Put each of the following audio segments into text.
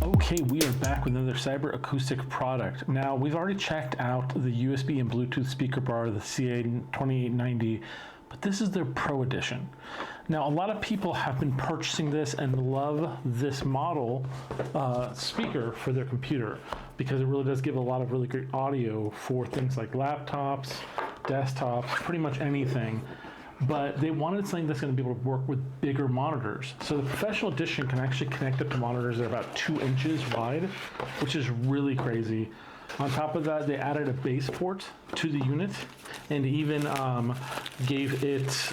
Okay, we are back with another Cyber Acoustic product. Now, we've already checked out the USB and Bluetooth speaker bar, the CA-2890, but this is their Pro Edition. Now, a lot of people have been purchasing this and love this model speaker for their computer because it really does give a lot of really great audio for things like laptops, desktops, pretty much anything. But they wanted something that's going to be able to work with bigger monitors. So the Professional Edition can actually connect up to monitors that are about 2 inches wide, which is really crazy. On top of that, they added a base port to the unit and even gave it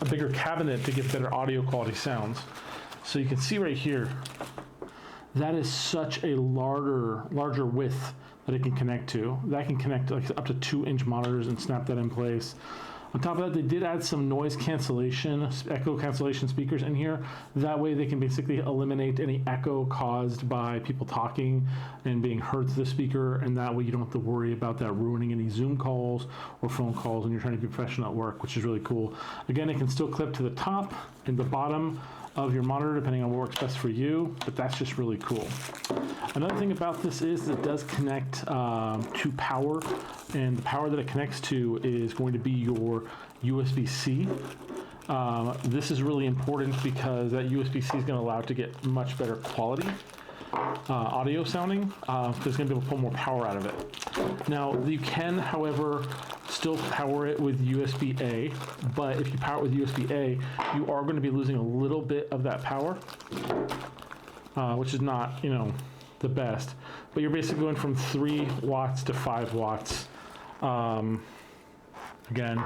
a bigger cabinet to get better audio quality sounds. So you can see right here, that is such a larger width that it can connect to. That can connect like up to 2-inch monitors and snap that in place. On top of that, they did add some noise cancellation, echo cancellation speakers in here. That way they can basically eliminate any echo caused by people talking and being heard through the speaker, and that way you don't have to worry about that ruining any Zoom calls or phone calls when you're trying to be professional at work, which is really cool. Again, it can still clip to the top and the bottom of your monitor depending on what works best for you, but that's just really cool. Another thing about this is it does connect to power, and the power that it connects to is going to be your USB-C. This is really important because that USB-C is going to allow it to get much better quality audio sounding, because it's going to be able to pull more power out of it. Now, you can, however, still power it with USB-A, but if you power it with USB-A, you are going to be losing a little bit of that power, which is not, the best. But you're basically going from 3 watts to 5 watts. Again,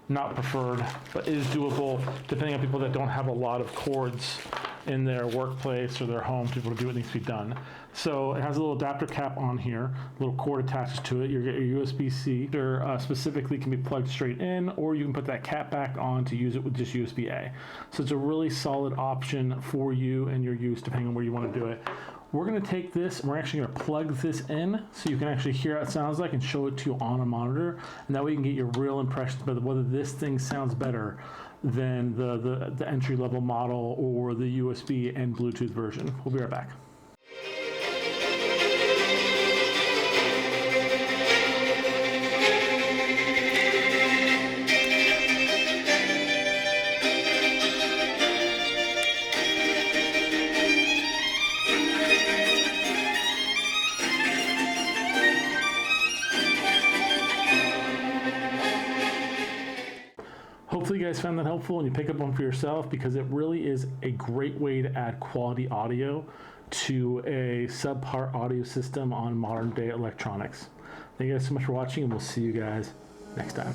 not preferred, but is doable depending on people that don't have a lot of cords in their workplace or their home to be able to do what needs to be done. So it has a little adapter cap on here, a little cord attaches to it. You get your USB-C, specifically can be plugged straight in, or you can put that cap back on to use it with just USB-A. So it's a really solid option for you and your use depending on where you want to do it. We're going to take this and we're actually going to plug this in so you can actually hear how it sounds like and show it to you on a monitor, and that way you can get your real impressions about whether this thing sounds better than the entry-level model or the USB and Bluetooth version. We'll be right back. Hopefully you guys found that helpful and you pick up one for yourself, because it really is a great way to add quality audio to a subpar audio system on modern day electronics. Thank you guys so much for watching, and we'll see you guys next time.